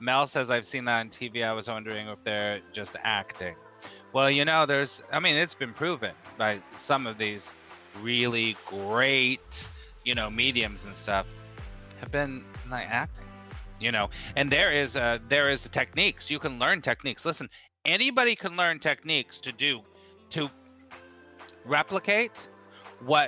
Mel says, I've seen that on TV. I was wondering if they're just acting. Well, it's been proven by some of these really great, mediums and stuff have been like acting, and there is techniques. You can learn techniques. Listen, anybody can learn techniques to replicate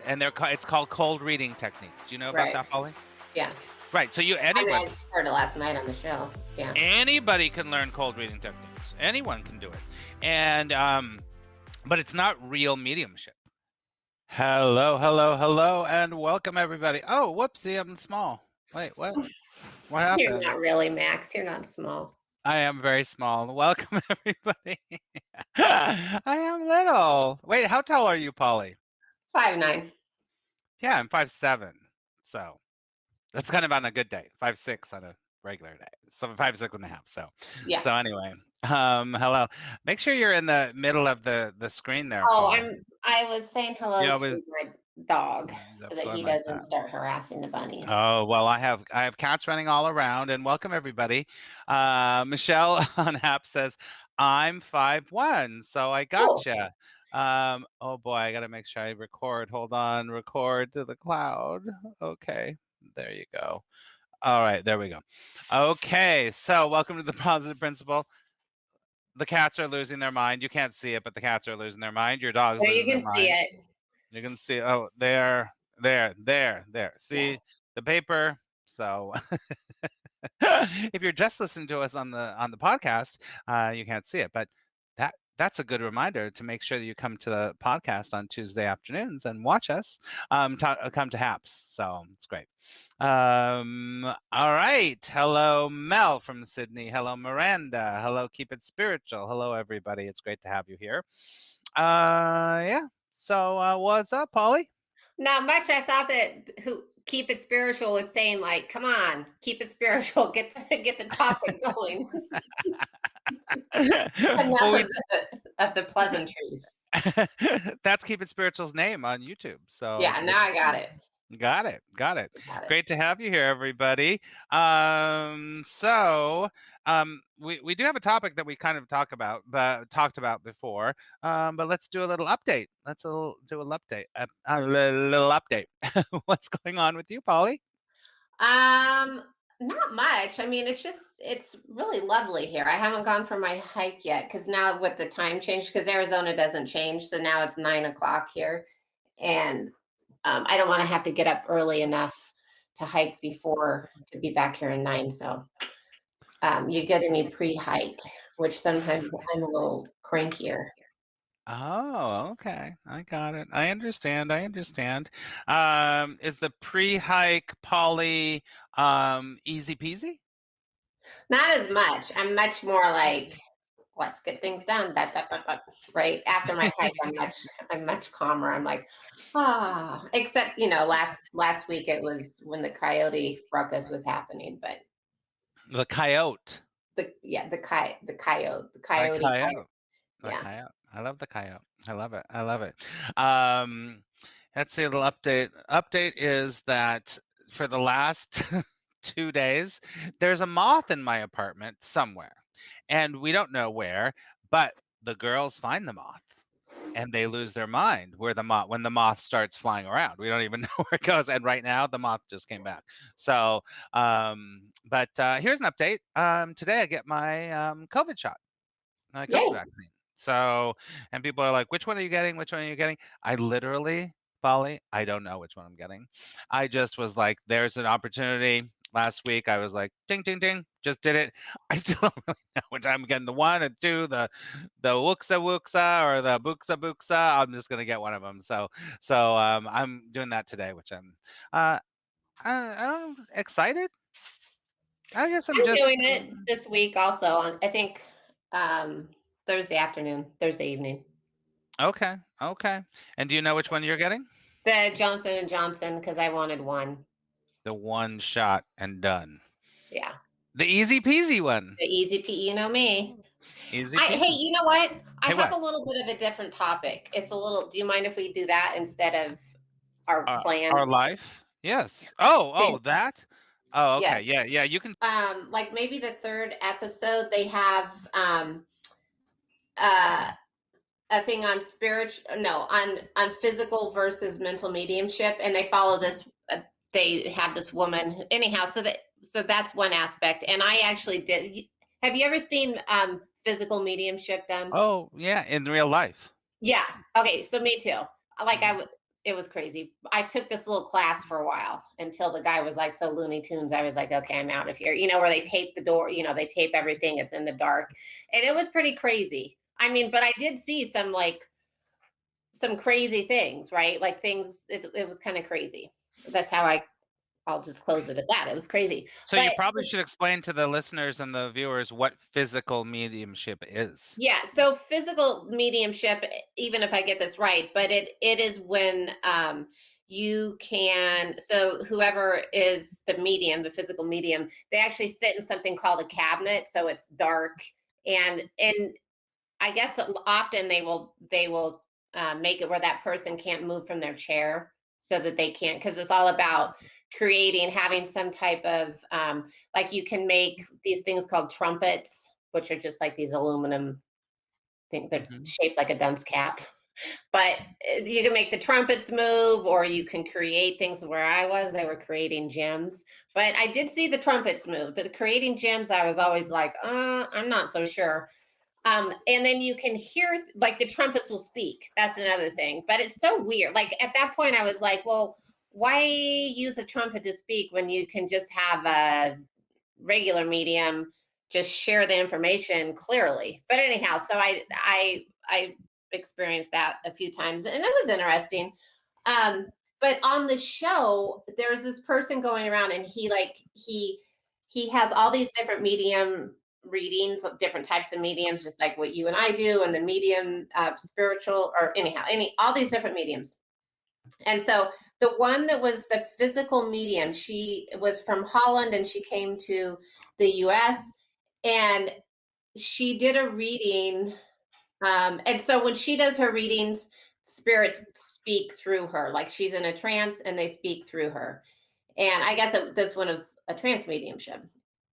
and it's called cold reading techniques. Do you know about Right. that, Polly? Yeah. Right. So I heard it last night on the show. Yeah. anybody can learn cold reading techniques. Anyone can do it. And but it's not real mediumship. Hello, and welcome everybody. Oh, whoopsie, I'm small. Wait, what? What You're happened? not really, Max. You're not small. I am very small. Welcome everybody. I am little. Wait, how tall are you, Polly? 5'9". Yeah, I'm 5'7". So that's kind of on a good day. 5'6" on a regular day. So 5'6.5". Yeah. So anyway, hello. Make sure you're in the middle of the screen there, Oh, Polly. I was saying hello You to always my dog so that going he like doesn't that. start harassing the bunnies. Oh, well, I have cats running all around, and welcome everybody. Michelle on app says, I'm 5'1", so I gotcha. Oh boy, I gotta make sure I record. Hold on, record to the cloud. Okay, there you go. All right, there we go. Okay, so welcome to the Positive Principle. The cats are losing their mind. You can't see it, but the cats are losing their mind. Your dog's There you losing their can see mind. it. You can see. Oh, there. See Yeah. the paper. So if you're just listening to us on the podcast, you can't see it, but that's a good reminder to make sure that you come to the podcast on Tuesday afternoons and watch us come to HAPS. So it's great. All right. Hello, Mel from Sydney. Hello, Miranda. Hello, Keep It Spiritual. Hello, everybody. It's great to have you here. Yeah. So what's up, Polly? Not much. I thought that who Keep It Spiritual was saying, like, come on, keep it spiritual, get the topic going. Well, Enough of the pleasantries. that's Keep It Spiritual's name on YouTube. So Yeah, now I got it. got it. Got it. Great to have you here, everybody. We do have a topic that we kind of talked about before. But let's do a little update. Do a little update. What's going on with you, Polly? Not much. I mean, it's really lovely here. I haven't gone for my hike yet because now with the time change, because Arizona doesn't change, so now it's 9 o'clock here, and I don't want to have to get up early enough to hike before to be back here at 9. So you're getting me pre-hike, which sometimes I'm a little crankier. Oh, okay. I got it. I understand. Is the pre-hike Polly easy peasy? Not as much. I'm much more like, let's get things done. That. Right after my hike, I'm much calmer. I'm like, except last week it was when the coyote ruckus was happening, but The coyote. the The coyote. coyote. The Yeah. coyote. I love the coyote. I love it. Um, let's see a little update. Update is that for the last 2 days, there's a moth in my apartment somewhere, and we don't know where, but the girls find the moth and they lose their mind when the moth starts flying around. We don't even know where it goes. And right now the moth just came back. So but here's an update. Today I get my COVID shot, my COVID Yay. vaccine. So, and people are like, which one are you getting? I literally, Polly, I don't know which one I'm getting. I just was like, there's an opportunity. Last week I was like, ding, ding, ding, just did it. I still don't really know which I'm getting, the 1 or 2, the wooksa wooksa or the booksa booksa. I'm just gonna get one of them. So I'm doing that today, which I'm excited. I guess I'm I'm just doing it this week also. I think Thursday evening. okay. And do you know which one you're getting? The Johnson and Johnson, because I wanted one. The one shot and done. Yeah. The easy peasy one. The easy you know me. Easy Hey, peasy. you know what? I Hey, have what? a little bit of a different topic. Do you mind if we do that instead of our plan? Our life? Yes. Oh, that? Oh, okay. Yes. Yeah, yeah, you can. Like maybe the third episode, they have uh a thing on spiritual, no, on physical versus mental mediumship, and they follow this. They have this woman, anyhow. So that's one aspect. And I actually did. Have you ever seen physical mediumship done? Oh, yeah, in real life. Yeah. Okay. So me too. Like Mhm. it was crazy. I took this little class for a while until the guy was like so Looney Tunes. I was like, okay, I'm out of here. Where they tape the door. They tape everything. It's in the dark, and it was pretty crazy. I mean, but I did see some crazy things, right? Like things. It was kind of crazy. That's how I'll just close it at that. It was crazy, So you but probably should explain to the listeners and the viewers what physical mediumship is. yeah, so physical mediumship, even if I get this right, but it is when you can, so whoever is the medium, the physical medium, they actually sit in something called a cabinet, so it's dark, and I guess often they will make it where that person can't move from their chair, so that they can't, because it's all about creating, having some type of like, you can make these things called trumpets, which are just like these aluminum think they're Mhm. shaped like a dunce cap. But you can make the trumpets move, or you can create things. Where I was, they were creating gems. But I did see the trumpets move. The creating gems, I was always like, I'm not so sure. And then you can hear, like, the trumpets will speak. That's another thing. But it's so weird. Like at that point, I was like, well, why use a trumpet to speak when you can just have a regular medium just share the information clearly? But anyhow, so I experienced that a few times, and it was interesting. um but on the show, there's this person going around, and he has all these different medium readings of different types of mediums, just like what you and I do, and the medium, spiritual, or anyhow, any all these different mediums. And so the one that was the physical medium, she was from Holland, and she came to the US, and she did a reading. And so when she does her readings, spirits speak through her, like she's in a trance and they speak through her. And I guess this one was a trance mediumship.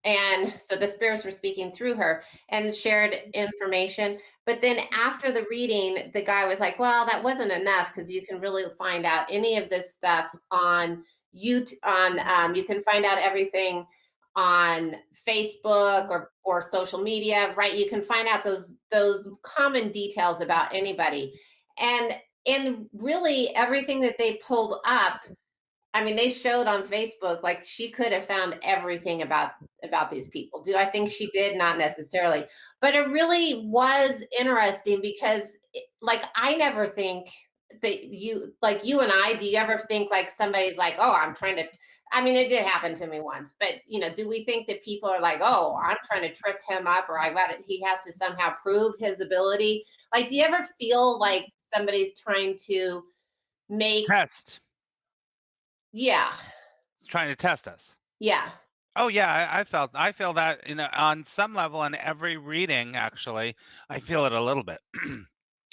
And so the spirits were speaking through her and shared information. But then after the reading, the guy was like, well, that wasn't enough, because you can really find out any of this stuff on you can find out everything on Facebook or social media, right? You can find out those common details about anybody. And really everything that they pulled up, I mean, they showed on Facebook, like, she could have found everything about these people. Do I think she did? Not necessarily. But it really was interesting, because like, I never think that you and I, do you ever think like somebody's like, "Oh, I'm trying to," I mean, it did happen to me once, but do we think that people are like, "Oh, I'm trying to trip him up," or he has to somehow prove his ability? Like, do you ever feel like somebody's trying to make, Test. yeah, It's trying to test us. yeah. Oh yeah, I feel that, on some level in every reading, actually. I feel it a little bit.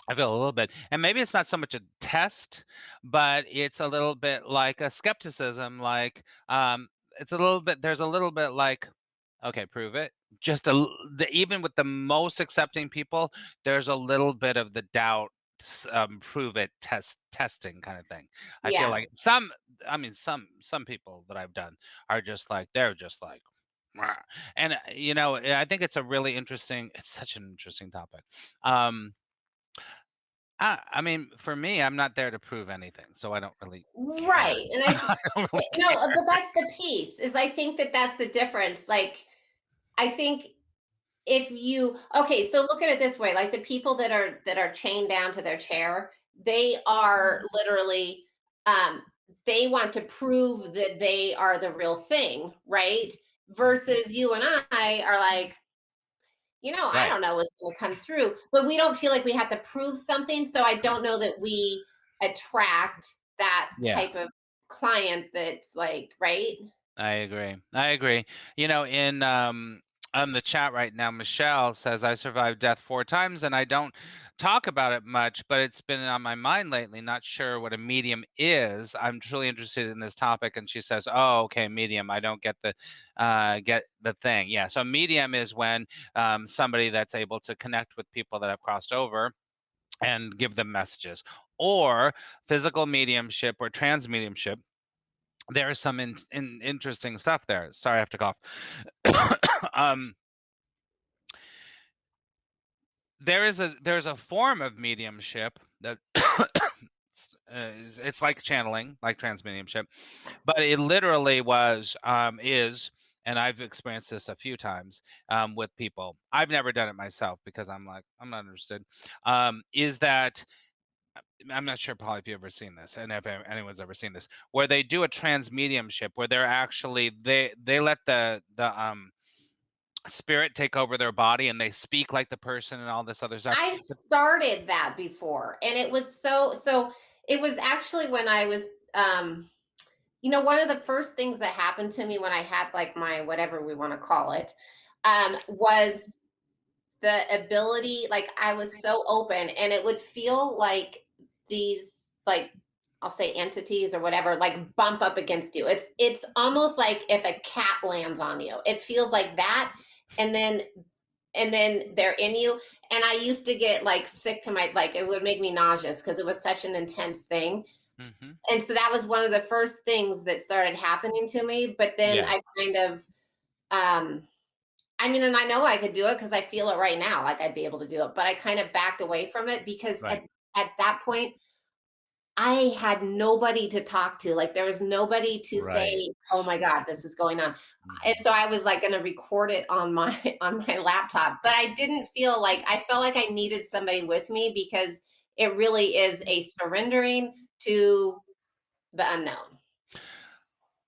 I feel a little bit. And maybe it's not so much a test, but it's a little bit like a skepticism, like, it's a little bit there's a little bit like, okay, prove it. Just even with the most accepting people, there's a little bit of the doubt, prove it, testing kind of thing. I feel Yeah. like I mean, some people that I've done are just like, they're just like, "Mwah." And I think it's such an interesting topic. Um, I mean, for me, I'm not there to prove anything, so I don't really care. Right. And I don't really no, care. but that's the piece, is I think that that's the difference. Like, I think, if you okay, so look at it this way, like the people that are chained down to their chair, they are literally, um they want to prove that they are the real thing, right? Versus you and I are like, I Right. don't know what's going to come through, but we don't feel like we have to prove something. So I don't know that we attract that Yeah, type of client that's like, right? I agree. I agree. In on the chat right now, Michelle says, I survived death 4 times and I don't talk about it much, but it's been on my mind lately. Not sure what a medium is. I'm truly interested in this topic. And she says, oh, okay, medium. I don't get the thing. Yeah. So medium is when somebody that's able to connect with people that have crossed over and give them messages, or physical mediumship or trans mediumship. There's some interesting stuff there. Sorry, I have to cough. um, there's a form of mediumship that it's like channeling, like trans mediumship, but it literally is, and I've experienced this a few times with people. I've never done it myself because I'm like, I'm not interested. Is that I'm not sure, Paul, if you've ever seen this, and if anyone's ever seen this, where they do a trans mediumship, where they're actually they let the spirit take over their body and they speak like the person and all this other stuff. I've But started that before, and it was so it was actually when I was one of the first things that happened to me when I had like my whatever we want to call it was the ability, like I was so open, and it would feel like these, like, I'll say entities or whatever, like bump up against you. It's almost like if a cat lands on you. It feels like that. And then they're in you. And I used to get like sick to my, like, it would make me nauseous because it was such an intense thing. hmm And so that was one of the first things that started happening to me. But then yeah, I kind of um I mean, and I know I could do it because I feel it right now, like I'd be able to do it, but I kind of backed away from it because right, at that point, I had nobody to talk to. Like there was nobody to right. say, "Oh my God, this is going on." And hmm so I was like going to record it on my on my laptop, but I didn't feel like I felt like I needed somebody with me because it really is a surrendering to the unknown.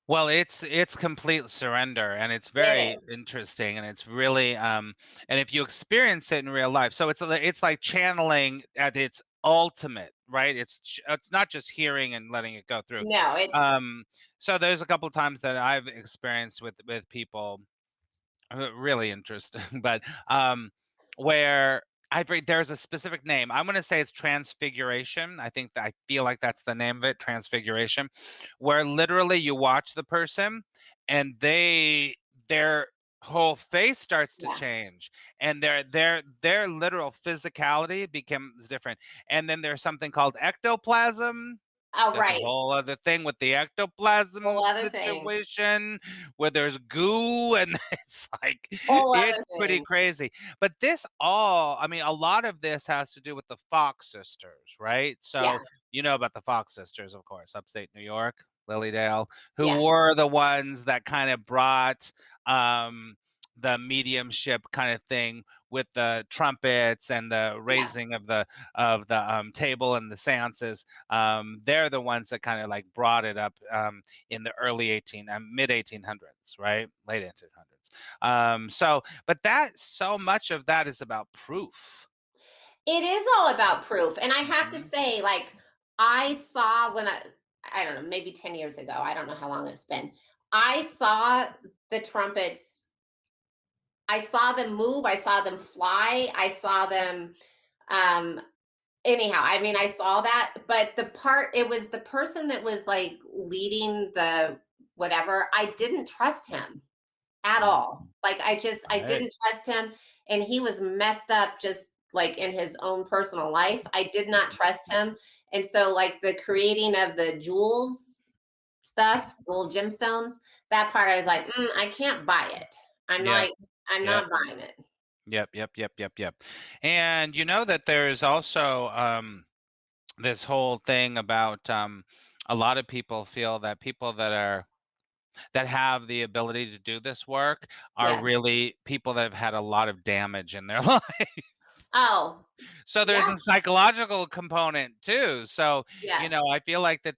Well, it's complete surrender, and it's It very is. interesting, and it's really and if you experience it in real life, so it's like channeling at its ultimate, right? It's not just hearing and letting it go through. No, it's Um, so there's a couple times that I've experienced with people. Really interesting, but where there's a specific name. I'm going to say it's transfiguration. I feel like that's the name of it, transfiguration, where literally you watch the person and their whole face starts to yeah. change, and their literal physicality becomes different. And then there's something called ectoplasm. Oh, There's a right. whole other thing with the ectoplasm Whole other thing. situation where there's goo and it's like Whole other it's pretty thing. crazy. But this all, I mean, a lot of this has to do with the Fox sisters, right? Yeah. So you know about the Fox sisters, of course, upstate New York, Lilydale, who Yeah. were the ones that kind of brought um the mediumship kind of thing with the trumpets and the Yeah. raising of the table and the seances. They're the ones that kind of like brought it up in the early mid 1800s, right? Late 1800s. But so much of that is about proof. It is all about proof. And I have to hmm say, like, I saw when I don't know, maybe 10 years ago, I don't know how long it's been. I saw the trumpets, I saw them move, I saw them fly, I saw them um anyhow, I mean, I saw that, but it was the person that was like leading the whatever, I didn't trust him at all. Like I Right. didn't trust him, and he was messed up just like in his own personal life. I did not trust him. And so like the creating of the jewels stuff, little gemstones, that part I was like, I can't buy it. I'm Yep. like, I'm Yep. not buying it. Yep. Yep. Yep. Yep. Yep. And you know that there's also this whole thing about a lot of people feel that people that have the ability to do this work are Yeah. really people that have had a lot of damage in their life. Oh, So there's yeah. a psychological component too. So, Yes. I feel like it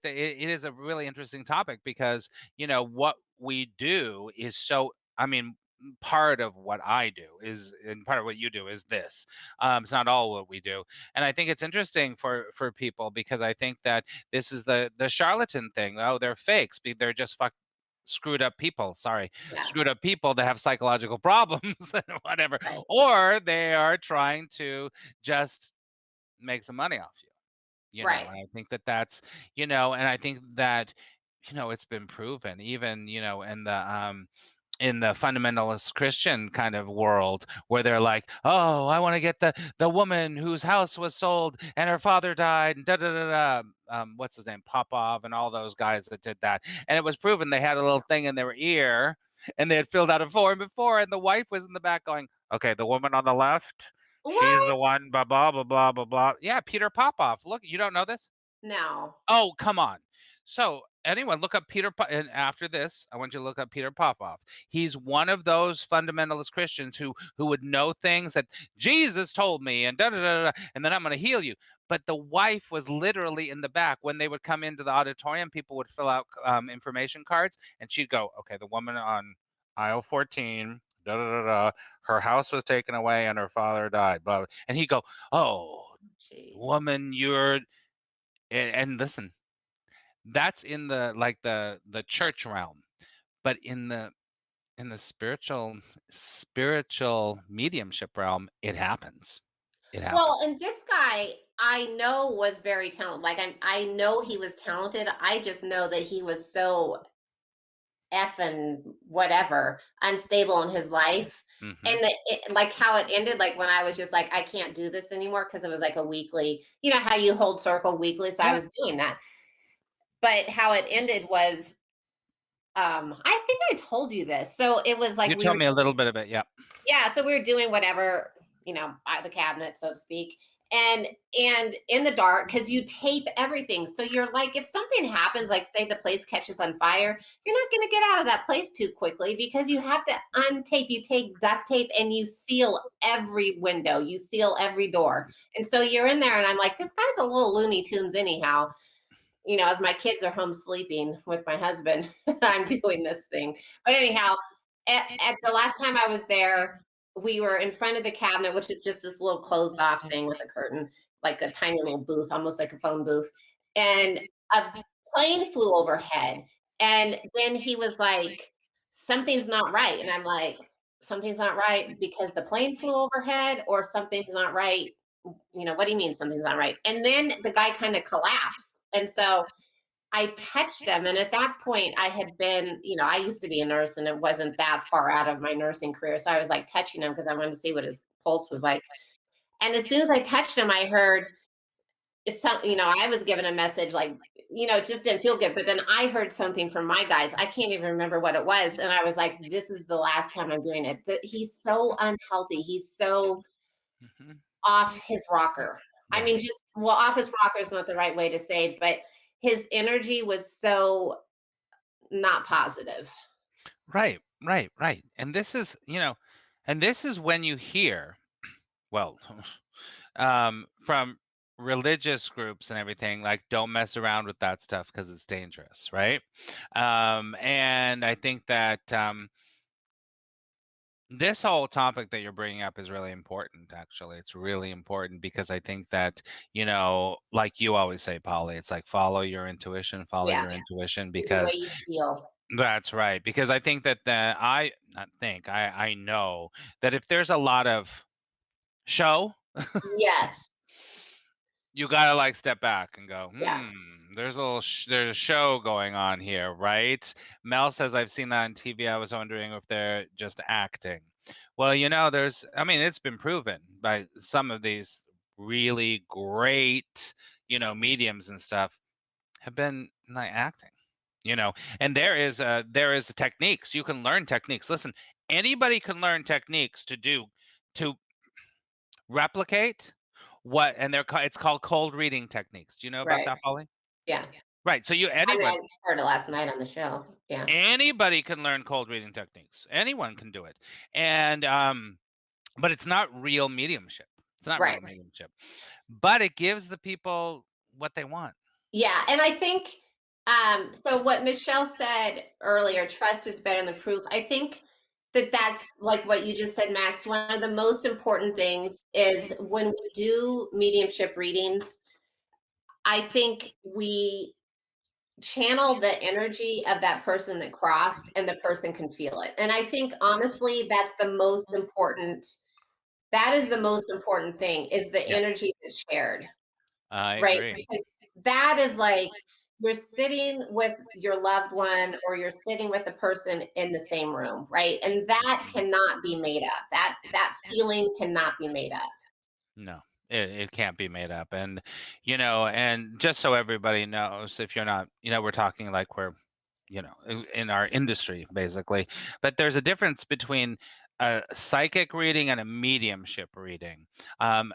is a really interesting topic because, what we do is so, I mean, part of what I do is, and part of what you do is this. It's not all what we do. And I think it's interesting for people because I think that this is the charlatan thing. Oh, they're fakes. They're just screwed up people, sorry, Yeah. screwed up people that have psychological problems and whatever, Right. or they are trying to just make some money off you. Right. And I think that that's, and I think that, it's been proven even, in the fundamentalist Christian kind of world where they're like, "Oh, I want to get the woman whose house was sold and her father died," and da da da da. What's his name, Popov, and all those guys that did that, and it was proven they had a little thing in their ear, and they had filled out a form before, and the wife was in the back going, "Okay, the woman on the left, she's the What? one, blah blah blah blah blah blah." Yeah, Peter Popov. Look, you don't know this? No. Oh, come on. So, anyone look up and after this, I want you to look up Peter Popoff. He's one of those fundamentalist Christians who would know things that Jesus told me and da da da da, and then I'm going to heal you. But the wife was literally in the back when they would come into the auditorium. People would fill out information cards, and she'd go, "Okay, the woman on aisle 14." Da, da, da, da, her house was taken away and her father died. Blah, blah. And he'd go, "Oh, Jeez. woman, you're," and listen, that's in the like the church realm, but in the spiritual mediumship realm, it happens. It Well, happens. and this guy I know was very talented. Like I know he was talented. I just know that he was so effing whatever unstable in his life. Hmm. And like how it ended, like when I was just like, I can't do this anymore because it was like a weekly, you know how you hold circle weekly. So I Yeah. was doing that. But how it ended was I think I told you this. So it was like You we told were me a little bit of it. Yeah. yeah, so we were doing whatever, by the cabinet, so to speak. And in the dark, because you tape everything. So you're like, if something happens, like say the place catches on fire, you're not gonna get out of that place too quickly because you have to untape, you take duct tape and you seal every window, you seal every door. And so you're in there, and I'm like, this guy's a little Looney Tunes anyhow. As my kids are home sleeping with my husband, I'm doing this thing. But anyhow, at the last time I was there, we were in front of the cabinet, which is just this little closed off thing with a curtain, like a tiny little booth, almost like a phone booth. And a plane flew overhead. And then he was like, something's not right. And I'm like, something's not right because the plane flew overhead, or something's not right, what do you mean something's not right? And then the guy kind of collapsed. And so I touched him. And at that point, I had been, I used to be a nurse and it wasn't that far out of my nursing career. So I was like touching him because I wanted to see what his pulse was like. And as soon as I touched him, I heard it's something, I was given a message like, it just didn't feel good. But then I heard something from my guys. I can't even remember what it was. And I was like, this is the last time I'm doing it. He's so unhealthy. He's so Hmm. off his rocker. I mean, Right. just well, off his rocker is not the right way to say, but his energy was so not positive. Right. Right. Right. And this is when you hear, well, from religious groups and everything, like, don't mess around with that stuff because it's dangerous, right? And I think that this whole topic that you're bringing up is really important. Actually, it's really important because I think that, like you always say, Polly, it's like follow Yeah, your intuition, do the way because you feel. that's right. Because I think that I not think I know that if there's a lot of show, Yes. you gotta like step back and go, Yeah. there's a little there's a show going on here, right? Mel says, I've seen that on TV. I was wondering if they're just acting. Well, I mean, it's been proven by some of these really great, mediums and stuff have been like acting, you know, and there is techniques. You can learn techniques. Listen, anybody can learn techniques to replicate what, and it's called cold reading techniques. Do you know about Right. that, Polly? Yeah. Right. So I mean, I heard it last night on the show. Yeah. anybody can learn cold reading techniques. Anyone can do it. And but it's not real mediumship. It's not Right. real mediumship. But it gives the people what they want. Yeah. And I think so what Michelle said earlier, trust is better than proof. I think that that's like what you just said, Max. One of the most important things is when we do mediumship readings, I think we channel the energy of that person that crossed, and the person can feel it. And I think honestly, that's the most important. That is the most important thing, is the Yeah, energy that's shared, I right? agree. Because that is like you're sitting with your loved one, or you're sitting with the person in the same room, right? And that Mhm. cannot be made up. That feeling cannot be made up. No, it can't be made up. And, and just so everybody knows, if you're not, we're talking like we're, in our industry, basically. But there's a difference between a psychic reading and a mediumship reading. And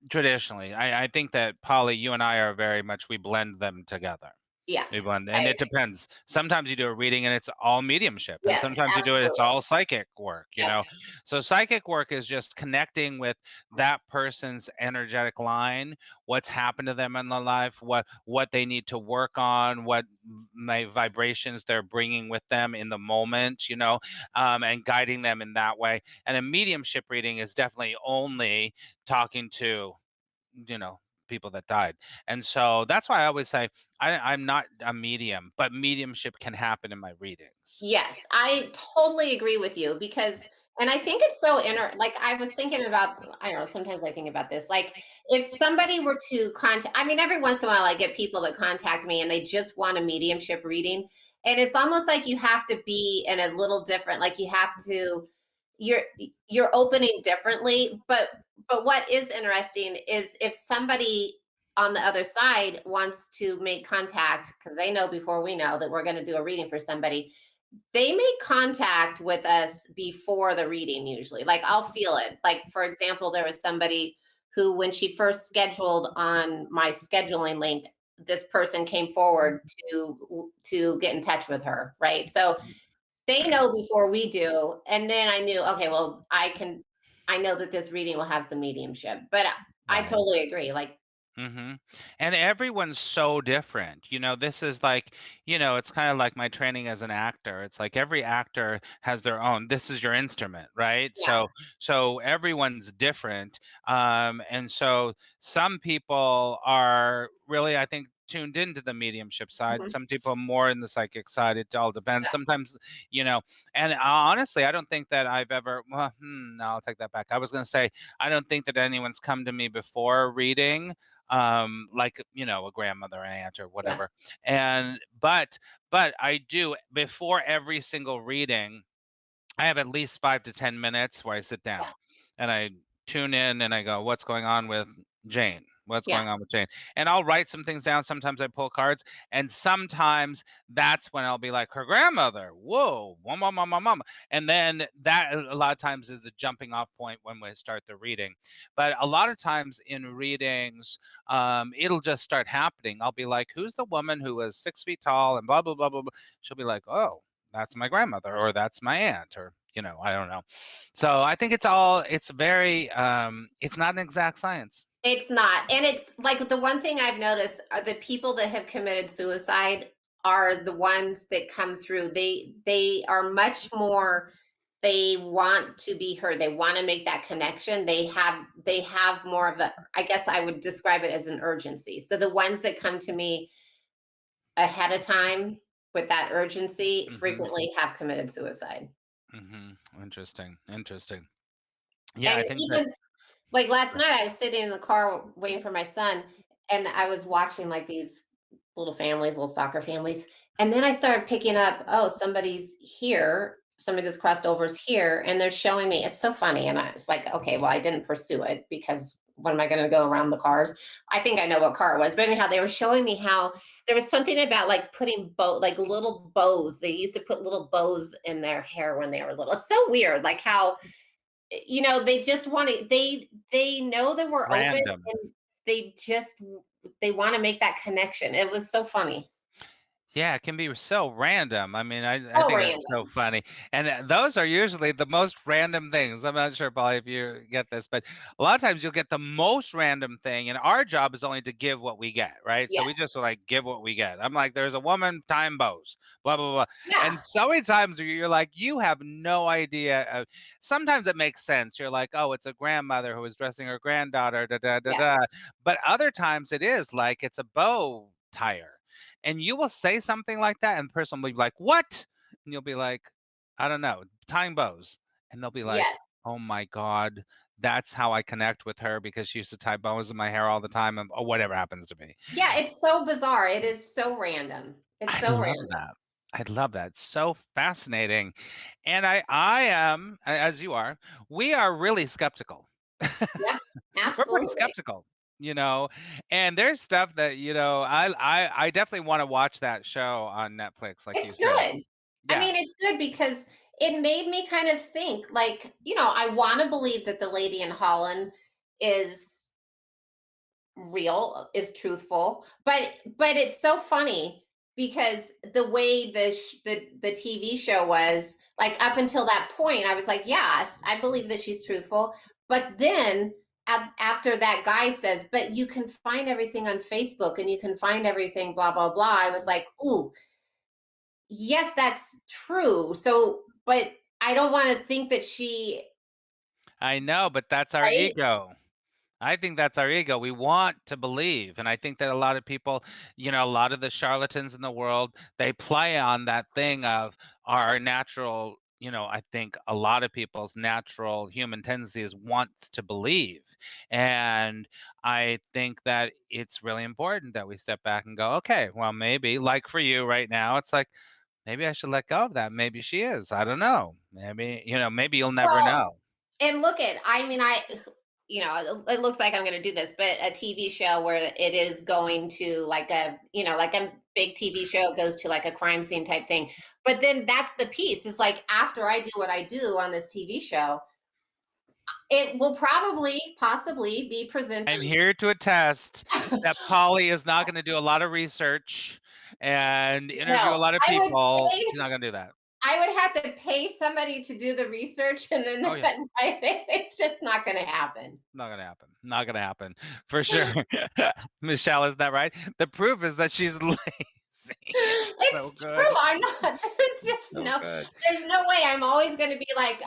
traditionally, I think that Polly, you and I are very much, we blend them together. Yeah. Everyone, I and it agree. depends. Sometimes you do a reading and it's all mediumship, and Yes, sometimes you do it, it's absolutely. all psychic work, Yep. So psychic work is just connecting with that person's energetic line, what's happened to them in their life, what they need to work on, what my vibrations they're bringing with them in the moment, and guiding them in that way. And a mediumship reading is definitely only talking to you know people that died. And so that's why I always say I'm not a medium, but mediumship can happen in my readings. Yes, I totally agree with you, because and I think it's so like I was thinking about, I don't know, sometimes I think about this. Like, if somebody were to contact, I mean, every once in a while I get people that contact me and they just want a mediumship reading. And it's almost like you have to be in a little different, like you have to, you're you're opening differently. But what is interesting is if somebody on the other side wants to make contact, because they know before we know that we're going to do a reading for somebody, they make contact with us before the reading usually. Like, I'll feel it. Like, for example, there was somebody who, when she first scheduled on my scheduling link, this person came forward to get in touch with her, right? So they know before we do. And then I knew, okay, well, I know that this reading will have some mediumship. But I Right. totally agree. Like, And everyone's so different. This is like, it's kind of like my training as an actor. It's like every actor has their own. This is your instrument, right? yeah. So everyone's different. And so some people are really, I think, tuned into the mediumship side. Mhm. Some people more in the psychic side. It all depends. Yeah. Sometimes, you know, and honestly, I don't think that I've ever. Well, no, I'll take that back. I was going to say I don't think that anyone's come to me before a reading, like a grandmother, an aunt, or Yeah. whatever. And but I do, before every single reading, I have at least 5 to 10 minutes where I sit Yeah. down and I tune in and I go, what's going on with Jane? What's Yeah. going on with Jane? And I'll write some things down. Sometimes I pull cards, and sometimes that's when I'll be like, her grandmother. Whoa, mom, mom, mom, mom, mom. And then that a lot of times is the jumping off point when we start the reading. But a lot of times in readings, it'll just start happening. I'll be like, who's the woman who was 6 feet tall and blah blah blah blah blah. She'll be like, oh, that's my grandmother, or that's my aunt, or I don't know. So I think it's very it's not an exact science. It's not. And it's like the one thing I've noticed are the people that have committed suicide are the ones that come through. They are much more, they want to be heard. They want to make that connection. They have more of a, I guess I would describe it as an urgency. So the ones that come to me ahead of time with that urgency Hmm. frequently have committed suicide. Hmm. Interesting. Yeah, And I think that. even like last night, I was sitting in the car waiting for my son, and I was watching like these little families, little soccer families, and then I started picking up, oh, somebody's here, somebody that's crossed over is here, and they're showing me. It's so funny, and I was like, okay, well, I didn't pursue it because what am I going to go around the cars? I think I know what car it was, but anyhow, they were showing me how there was something about like putting like little bows. They used to put little bows in their hair when they were little. It's so weird, like how they just want to, they know that we're open, Random. and they just they want to make that connection. It was so funny. Yeah, it can be so random. I mean, I So think that's so random. funny. And those are usually the most random things. I'm not sure, Paul, if you get this, but a lot of times you'll get the most random thing. And our job is only to give what we get, right? So Yes. we just like give what we get. I'm like, there's a woman tying bows, blah, blah, blah. Yeah. And so many times you're like, you have no idea. Sometimes it makes sense. You're like, oh, it's a grandmother who was dressing her granddaughter, da, da, da, Yeah. da. But other times it is like it's a bow tire. And you will say something like that, and the person will be like, "What?" And you'll be like, "I don't know, tying bows." And they'll be like, Yes. "Oh my god, that's how I connect with her because she used to tie bows in my hair all the time," and or whatever happens to me. Yeah, it's so bizarre. It is so random. It's I so love random. that. I love that. It's so fascinating. And I am, as you are, we are really skeptical. Yeah, We're pretty absolutely. skeptical, you know. And there's stuff that, I definitely want to watch that show on Netflix, like It's you said. good. I Yeah. mean, it's good because it made me kind of think like, I want to believe that the lady in Holland is real, is truthful, but it's so funny because the way the TV show was, like, up until that point, I was like, yeah, I believe that she's truthful. But then after that guy says, but you can find everything on Facebook and you can find everything, blah blah blah, I was like, ooh, yes, that's true. So, but I don't want to think that she, I know, but that's our right? ego. I think that's our ego. We want to believe. And I think that a lot of people, a lot of the charlatans in the world, they play on that thing of our natural, I think a lot of people's natural human tendency is want to believe. And I think that it's really important that we step back and go, okay, well, maybe like for you right now, it's like, maybe I should let go of that. Maybe she is. I don't know. Maybe, maybe you'll never Well, know. and look at, I mean, it looks like I'm going to do this, but a TV show where it is going to like like a big TV show goes to like a crime scene type thing. But then that's the piece. It's like after I do what I do on this TV show, it will probably possibly be presented. I'm here to attest that Polly is not gonna do a lot of research and interview a No, lot of I would people. pay She's not gonna do that. I would have to pay somebody to do the research, and then Oh, yeah. it's just not going to happen. Not gonna happen. Not gonna happen. For sure. Michelle, is that right? The proof is that she's lazy. It's so It's true. good. I'm not. There's It's just so no. good. There's no way. I'm always going to be like,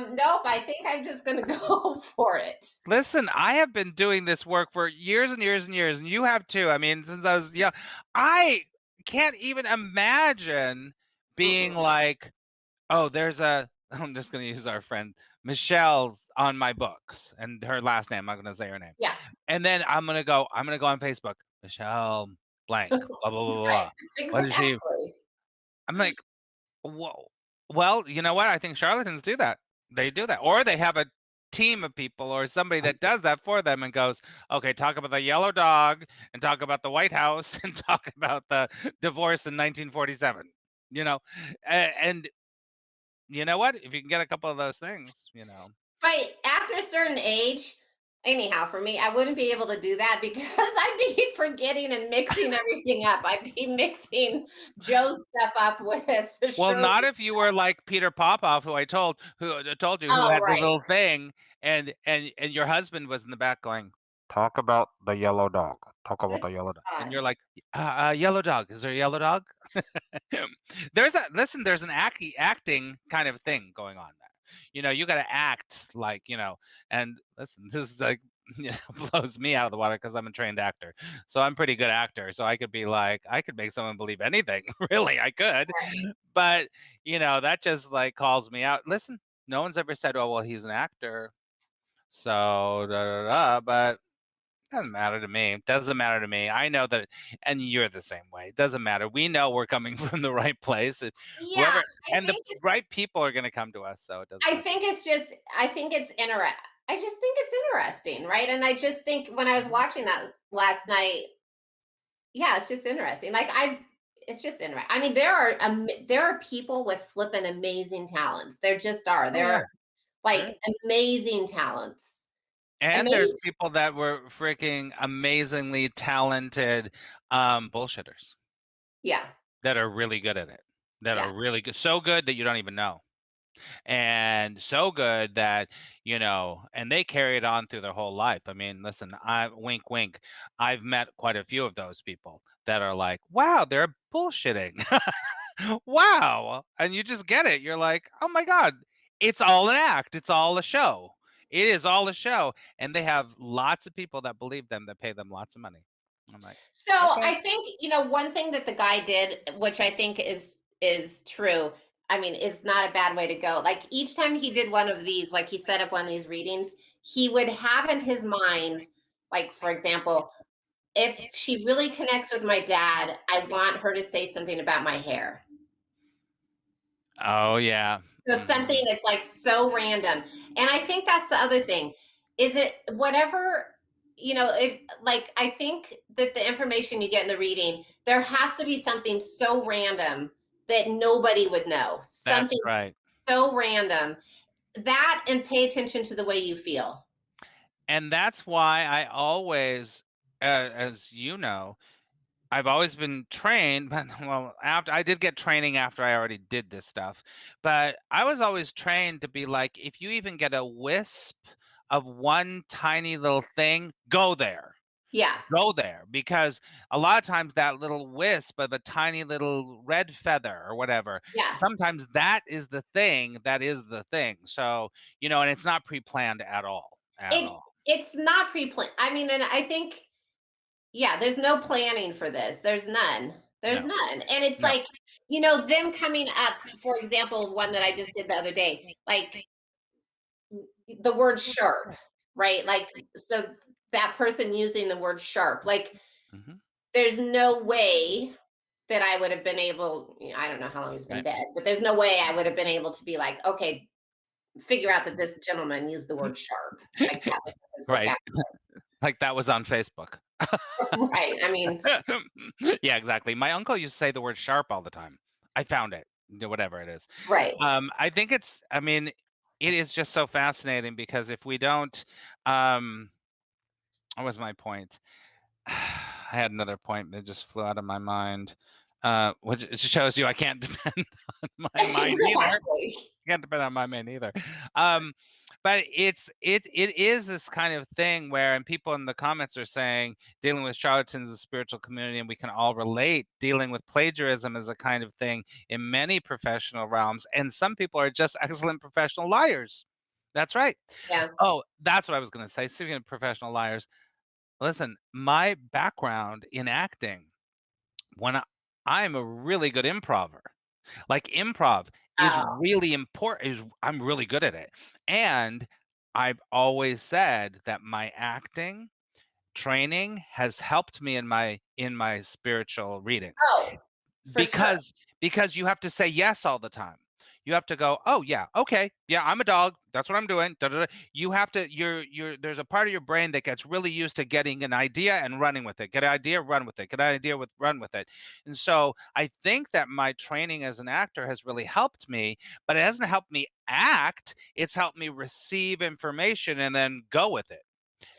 nope. I think I'm just going to go for it. Listen, I have been doing this work for years and years and years, and you have too. I mean, since I was young. I can't even imagine being Mm-mm. like, oh, there's a I'm just gonna use our friend Michelle's on my books and her last name, I'm not gonna say her name. Yeah. And then I'm gonna go on Facebook, Michelle blank, blah, blah, blah, blah, Right. blah. What is she? Exactly. I'm like, whoa. Well, you know what? I think charlatans do that. They do that. Or they have a team of people or somebody that does that for them and goes, okay, talk about the yellow dog and talk about the White House and talk about the divorce in 1947. You know, and you know what? If you can get a couple of those things. But after a certain age, anyhow, for me, I wouldn't be able to do that because I'd be forgetting and mixing everything up. I'd be mixing Joe's stuff up with Well, Shirley. not if you were like Peter Popoff, who I told you who Oh, had the right. little thing, and your husband was in the back going, "Talk about the yellow dog. Talk about Good the yellow dog." And God. you're like, yellow dog. Is there a yellow dog?" There's an acting kind of thing going on there. You got to act like, and listen, this is like, blows me out of the water because I'm a trained actor. So I'm pretty good actor. So I could be like, I could make someone believe anything. Really, I could. But, that just like calls me out. Listen, no one's ever said, oh, well, he's an actor. So, da, da, da, but doesn't matter to me. Doesn't matter to me. I know that, and you're the same way. It doesn't matter. We know we're coming from the right place. Yeah, Whoever and the right people are going to come to us, so it doesn't I matter. think it's just, I think it's interesting. I just think it's interesting, right? And I just think when I was Mhm. watching that last night, yeah, it's just interesting. It's just interesting. I mean, there are people with flipping amazing talents. There just are. Oh There are yeah, like sure. amazing talents. And there's Amazing. people that were freaking amazingly talented bullshitters Yeah. that are really good at it. That Yeah. are really good. So good that you don't even know. And so good that and they carry it on through their whole life. I mean, listen, I wink wink, I've met quite a few of those people that are like, wow, they're bullshitting. Wow. And you just get it. You're like, oh my god, it's all an act, it's all a show. It is all a show. And they have lots of people that believe them, that pay them lots of money. I'm like, So okay. I think, one thing that the guy did, which I think is true. I mean, is not a bad way to go. Like each time he did one of these, like he set up one of these readings, he would have in his mind, like for example, if she really connects with my dad, I want her to say something about my hair. Oh yeah. So something Hmm. is like so random. And I think that's the other thing. Is it whatever, if like I think that the information you get in the reading, there has to be something so random that nobody would know. That's Something right. so random. That and pay attention to the way you feel. And that's why I always, as you know, I've always been trained, but well, after I did get training after I already did this stuff, but I was always trained to be like, if you even get a wisp of one tiny little thing, go there. Yeah. Go there, because a lot of times that little wisp of a tiny little red feather or whatever, Yeah. sometimes that is the thing that is the thing. So, and it's not pre-planned at all, at It all. it's not pre-planned. I mean, and I think, yeah, there's no planning for this. There's none. There's No, none. And it's no. like, them coming up, for example, one that I just did the other day, like the word sharp, right? Like, so that person using the word sharp, like, Mhm. there's no way that I would have been able, I don't know how long he's been Right. dead, but there's no way I would have been able to be like, okay, figure out that this gentleman used the word sharp. Like, that was his Right. vocabulary. Like that was on Facebook. Right. I mean, Yeah, exactly. My uncle used to say the word sharp all the time. I found it, whatever it is. right. I think I mean, it is just so fascinating because if we don't, um, what was my point? I had another point that just flew out of my mind, which it just shows you I can't depend on my mind either. Exactly. Can't depend on my man either. Um, but it is this kind of thing where, and people in the comments are saying, dealing with charlatans in the spiritual community, and we can all relate. Dealing with plagiarism is a kind of thing in many professional realms, and some people are just excellent professional liars. That's right. Yeah. Oh, that's what I was going to say. Speaking of professional liars, listen, my background in acting, when I'm a really good improver. Like, improv is Oh, really important. Is I'm really good at it, and I've always said that my acting training has helped me in my spiritual readings. oh, for sure. Because you have to say yes all the time. You have to go, "Oh, yeah, okay, yeah, I'm a dog, that's what I'm doing, da, da, da." You have to you're there's a part of your brain that gets really used to getting an idea and running with it. Get an idea, run with it. Get an idea with run with it. And so, I think that my training as an actor has really helped me, but it hasn't helped me act, it's helped me receive information and then go with it.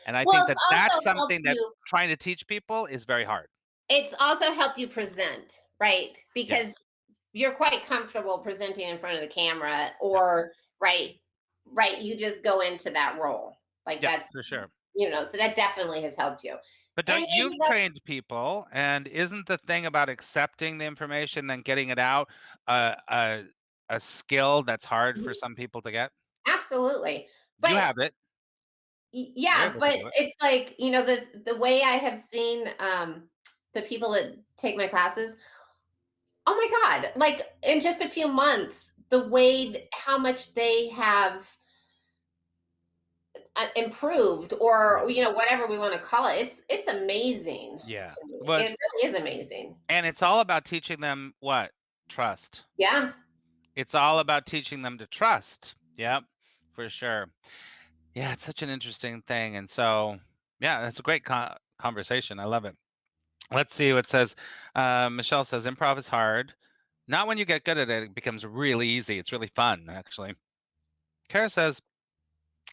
And I Well, think it's that that's also helped something that you. trying to teach people is very hard. It's also helped you present, right? Yeah, Because you're quite comfortable presenting in front of the camera, yeah, or right, right. You just go into that role. Like yeah, that's, for sure. so that definitely has helped you. But And don't maybe you've that's trained people, and isn't the thing about accepting the information, then getting it out, a a skill that's hard for some people to get? absolutely. You But have it. You're yeah, able to but do it. it's like, the way I have seen the people that take my classes, oh my God, like in just a few months, the way how much they have improved, or Yeah. whatever we want to call it, it's amazing Yeah. to me. Well, It really is amazing. and it's all about teaching them what? Trust. Yeah. It's all about teaching them to trust. Yep, for sure. Yeah, it's such an interesting thing, and so, yeah, that's a great conversation. I love it. Let's see what says. Michelle says, "Improv is hard. Not when you get good at it, it becomes really easy. It's really fun, actually." Kara says,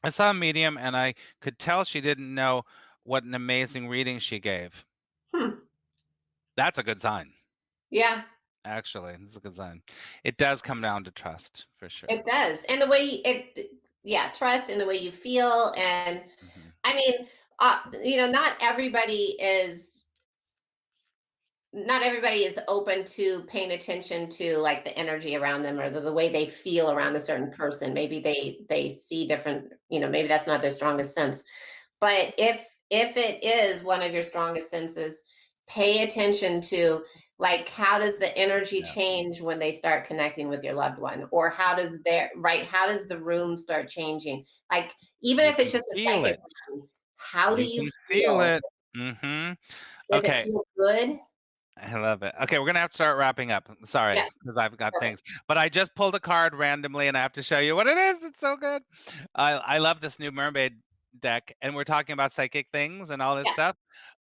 "I saw a medium, and I could tell she didn't know what an amazing reading she gave." Hmm. That's a good sign, Yeah, actually. It's a good sign. It does come down to trust, for sure. it does. And the way yeah, trust in the way you feel. And Mhm. I mean, not everybody is open to paying attention to like the energy around them, or the way they feel around a certain person. Maybe they see different, maybe that's not their strongest sense. But if it is one of your strongest senses, pay attention to, like, how does the energy Yeah. change when they start connecting with your loved one, or how does their right, how does the room start changing? Like, even You if it's can just a feel psychic it. reading, how do You you can feel feel? it. Mhm. Does it Okay. feel good? I love it. Okay, we're gonna have to start wrapping up. Sorry, Yeah, because I've got perfect. things. But I just pulled a card randomly, and I have to show you what it is. It's so good. I love this new mermaid deck, and we're talking about psychic things and all this Yeah. stuff.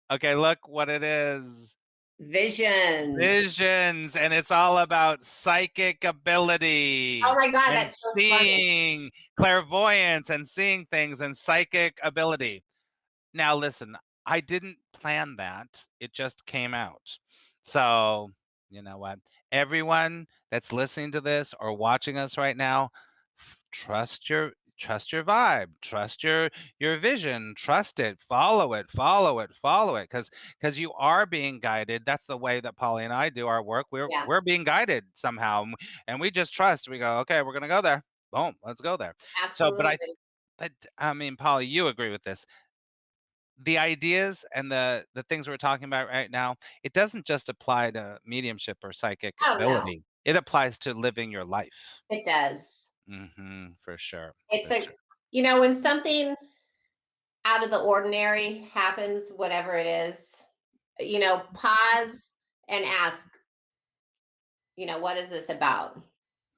Okay, look what it is. Visions. Visions, and it's all about psychic Oh ability my god, and that's so funny. seeing, clairvoyance and seeing things and psychic ability. Now listen, I didn't plan that. It just came out. So, you know what? Everyone that's listening to this or watching us right now, trust your vibe, trust your vision, trust it, follow it, follow it, follow it cuz you are being guided. That's the way that Polly and I do our work. We're Yeah, we're being guided somehow and we just trust. We go, "Okay, we're going to go there." Boom, let's go there. So, absolutely. but I mean, Polly, you agree with this. The ideas and the things we're talking about right now, it doesn't just apply to mediumship or psychic Oh, no, ability. It applies to living your life. it does. For sure, It's for like, sure. when something out of the ordinary happens, whatever it is, pause and ask, what is this about?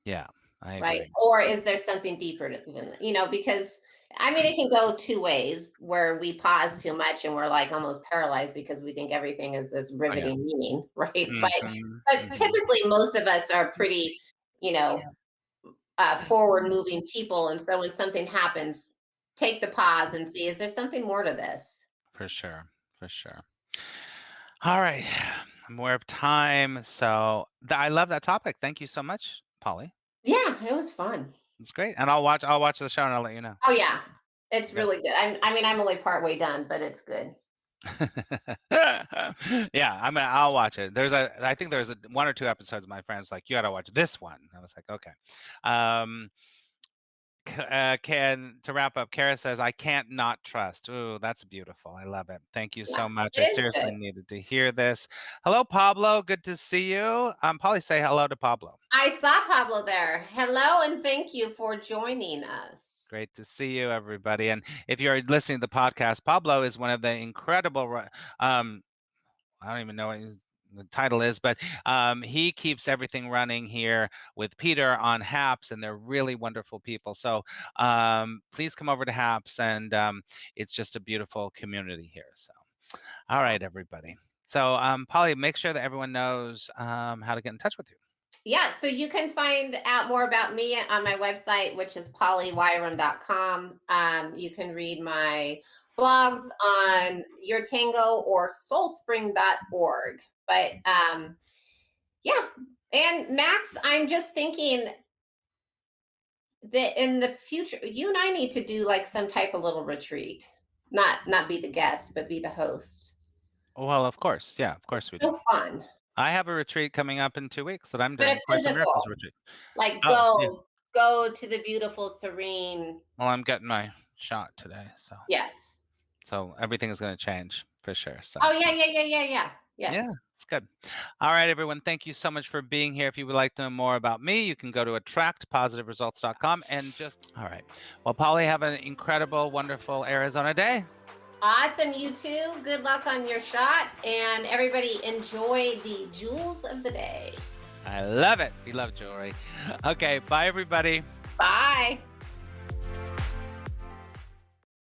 Yeah, I Right? agree. Or is there something deeper than, because I mean, it can go two ways where we pause too much and we're like almost paralyzed because we think everything is this Oh, yeah. riveting meaning, right? But Mhm, but mhm. typically most of us are pretty, you know, forward moving people. And so when something happens, take the pause and see, is there something more to this? For sure, for sure. All right. I'm aware of time, so I love that topic. Thank you so much, Polly. Yeah, it was fun. It's great, and I'll watch the show, and I'll let you know. Oh yeah, it's Good. really good. I mean, I'm only part way done, but it's good. Yeah, I'll watch it. I think there's one or two episodes. My friends like, you got to watch this one. I was like, okay. Um, can to wrap up, Kara says, I can't not trust. Ooh, that's beautiful. I love it. Thank you Yeah, so much. it I is good. seriously needed to hear this. Hello, Pablo. Good to see you. Polly, say hello to Pablo. I saw Pablo there. Hello, and thank you for joining us. Great to see you, everybody. And if you're listening to the podcast, Pablo is one of the incredible I don't even know what the title is, but he keeps everything running here with Peter on Haps, and they're really wonderful people. So please come over to Haps, and it's just a beautiful community here. So, all right, everybody. So, Polly, make sure that everyone knows how to get in touch with you. Yeah, so you can find out more about me on my website, which is pollywyron.com. You can read my blogs on Your Tango or soulspring.org. But yeah, and Max, I'm just thinking that in the future, you and I need to do like some type of little retreat. Not be the guest, but be the host. Well, of course. Yeah, of course we do. So fun. I have a retreat coming up in 2 weeks that I'm But doing, a Course in physical, Miracles retreat. like Oh, yeah. go to the beautiful, serene. Well, I'm getting my shot today, Yes. so everything is going to change for sure. So. Oh, yeah, yeah, yeah, yeah, yeah. Yeah, Yes. it's good. All right, everyone. Thank you so much for being here. If you would like to know more about me, you can go to attractpositiveresults.com and just, all right. Well, Polly, have an incredible, wonderful Arizona day. Awesome, you too. Good luck on your shot. And everybody enjoy the jewels of the day. I love it. We love jewelry. Okay, bye, everybody. Bye.